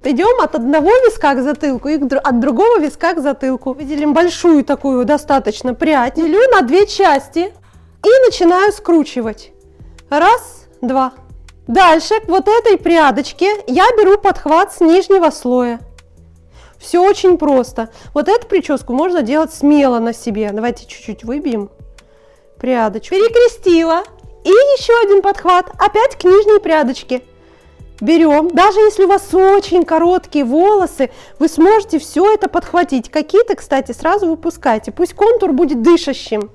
Идем от одного виска к затылку и от другого виска к затылку. Выделим большую такую достаточно прядь, делю на две части и начинаю скручивать. Раз, два. Дальше к вот этой прядочке я беру подхват с нижнего слоя. Все очень просто. Вот эту прическу можно делать смело на себе. Давайте чуть-чуть выбьем прядочку. Перекрестила. И еще один подхват. Опять к нижней прядочке. Берем. Даже если у вас очень короткие волосы, вы сможете все это подхватить. Какие-то, кстати, сразу выпускайте. Пусть контур будет дышащим.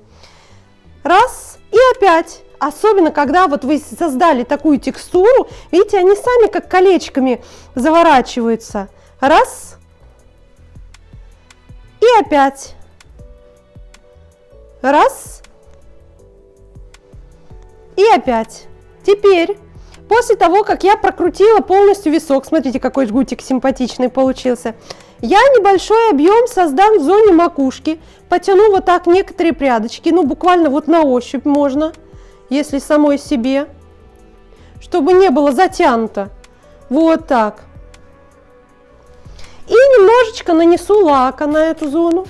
Раз. И опять. Особенно, когда вот вы создали такую текстуру, видите, они сами как колечками заворачиваются. Раз. И опять. Раз. И опять. Теперь, после того, как я прокрутила полностью висок, смотрите, какой жгутик симпатичный получился, я небольшой объем создам в зоне макушки, потяну вот так некоторые прядочки, ну буквально вот на ощупь можно, если самой себе, чтобы не было затянуто. Вот так. И немножечко нанесу лака на эту зону.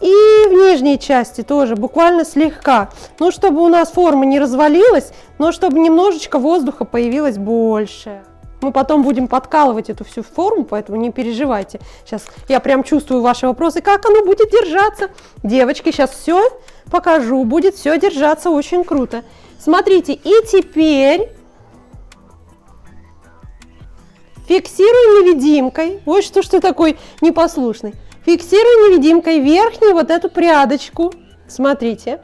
И в нижней части тоже, буквально слегка. Ну, чтобы у нас форма не развалилась, но чтобы немножечко воздуха появилось больше. Мы потом будем подкалывать эту всю форму, поэтому не переживайте. Сейчас я прям чувствую ваши вопросы, как оно будет держаться. Девочки, сейчас все покажу, будет все держаться очень круто. Смотрите, и теперь фиксирую невидимкой. Вот что ж ты такой непослушный. Фиксирую невидимкой верхнюю вот эту прядочку. Смотрите.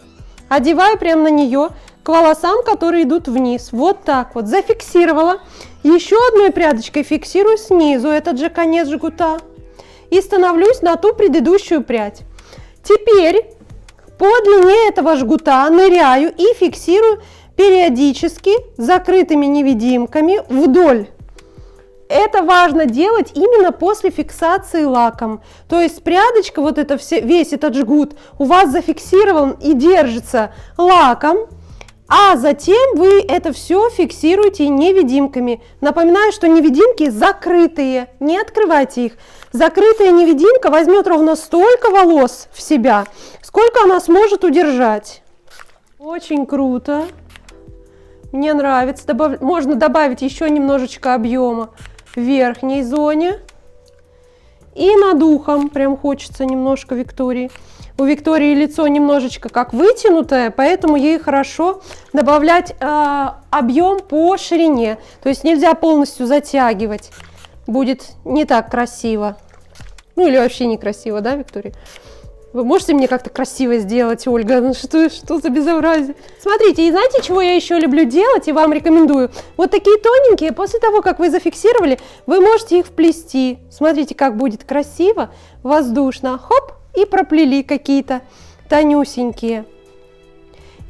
Одеваю прямо на нее к волосам, которые идут вниз. Вот так вот. Зафиксировала. Еще одной прядочкой фиксирую снизу этот же конец жгута. И становлюсь на ту предыдущую прядь. Теперь по длине этого жгута ныряю и фиксирую периодически закрытыми невидимками вдоль. Это важно делать именно после фиксации лаком. То есть прядочка, вот это весь этот жгут у вас зафиксирован и держится лаком, а затем вы это все фиксируете невидимками. Напоминаю, что невидимки закрытые, не открывайте их. Закрытая невидимка возьмет ровно столько волос в себя, сколько она сможет удержать. Очень круто. Мне нравится. Можно добавить еще немножечко объема в верхней зоне. И над ухом прям хочется немножко Виктории. У Виктории лицо немножечко как вытянутое, поэтому ей хорошо добавлять объем по ширине. То есть нельзя полностью затягивать. Будет не так красиво. Ну или вообще некрасиво, да, Виктория? Вы можете мне как-то красиво сделать, Ольга? Ну что за безобразие? Смотрите, и знаете, чего я еще люблю делать и вам рекомендую? Вот такие тоненькие, после того, как вы зафиксировали, вы можете их вплести. Смотрите, как будет красиво, воздушно. Хоп, и проплели какие-то тонюсенькие.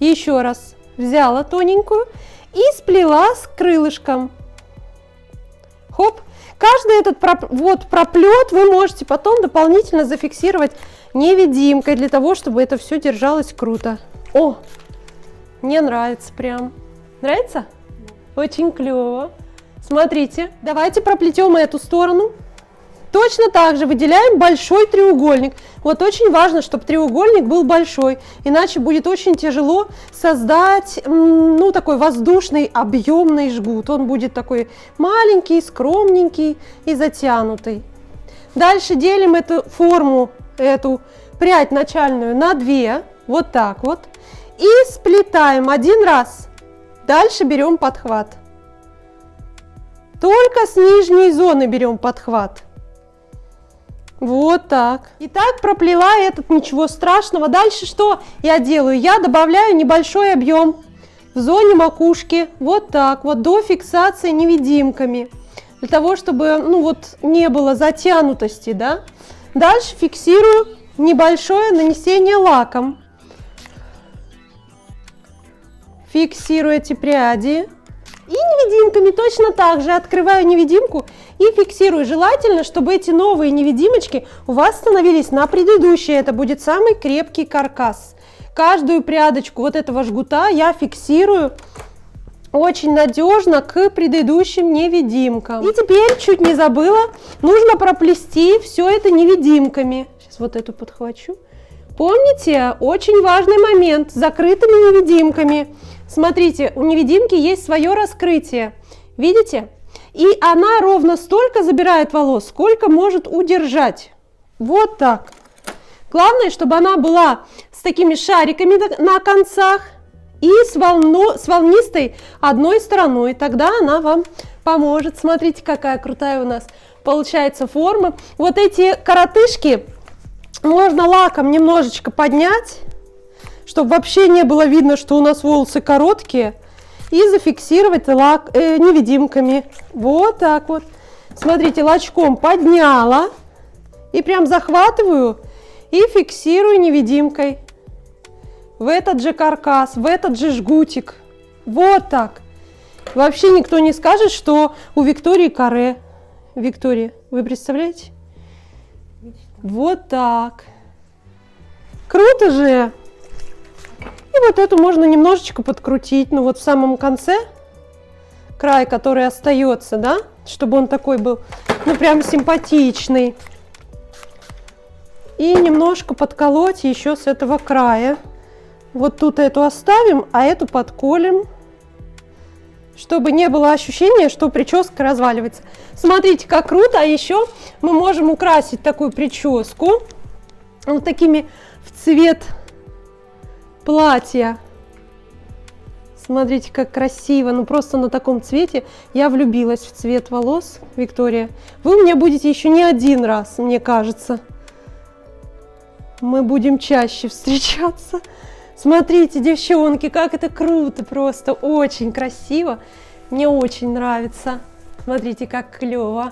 Еще раз взяла тоненькую и сплела с крылышком. Хоп. Каждый этот проплет вы можете потом дополнительно зафиксировать невидимкой, для того, чтобы это все держалось круто. О, мне нравится прям. Нравится? Очень клево. Смотрите, давайте проплетем эту сторону. Точно так же выделяем большой треугольник. Вот очень важно, чтобы треугольник был большой, иначе будет очень тяжело создать, ну, такой воздушный, объемный жгут. Он будет такой маленький, скромненький и затянутый. Дальше делим эту форму, эту прядь начальную на две, вот так вот, и сплетаем один раз. Дальше берем подхват. Только с нижней зоны берем подхват. Вот так. И так проплела этот, ничего страшного. Дальше что я делаю? Я добавляю небольшой объем в зоне макушки. Вот так вот, до фиксации невидимками. Для того, чтобы, ну вот, не было затянутости, да. Дальше фиксирую небольшое нанесение лаком. Фиксирую эти пряди. И невидимками точно так же открываю невидимку и фиксирую. Желательно, чтобы эти новые невидимочки у вас становились на предыдущие. Это будет самый крепкий каркас. Каждую прядочку вот этого жгута я фиксирую очень надежно к предыдущим невидимкам. И теперь, чуть не забыла, нужно проплести все это невидимками. Сейчас вот эту подхвачу. Помните, очень важный момент с закрытыми невидимками. Смотрите, у невидимки есть свое раскрытие. Видите? И она ровно столько забирает волос, сколько может удержать. Вот так. Главное, чтобы она была с такими шариками на концах и с волнистой одной стороной. Тогда она вам поможет. Смотрите, какая крутая у нас получается форма. Вот эти коротышки можно лаком немножечко поднять, чтобы вообще не было видно, что у нас волосы короткие. И зафиксировать невидимками. Вот так вот. Смотрите, лачком подняла. И прям захватываю и фиксирую невидимкой. В этот же каркас, в этот же жгутик. Вот так. Вообще никто не скажет, что у Виктории каре. Виктория, вы представляете? Вот так. Круто же! И вот эту можно немножечко подкрутить, ну вот в самом конце, край, который остается, да, чтобы он такой был, ну прям симпатичный. И немножко подколоть еще с этого края. Вот тут эту оставим, а эту подколем, чтобы не было ощущения, что прическа разваливается. Смотрите, как круто, а еще мы можем украсить такую прическу вот такими в цвет платья. Смотрите, как красиво. Ну просто на таком цвете я влюбилась в цвет волос, Виктория. Вы у меня будете еще не один раз, мне кажется. Мы будем чаще встречаться. Смотрите, девчонки, как это круто, просто очень красиво. Мне очень нравится. Смотрите, как клево.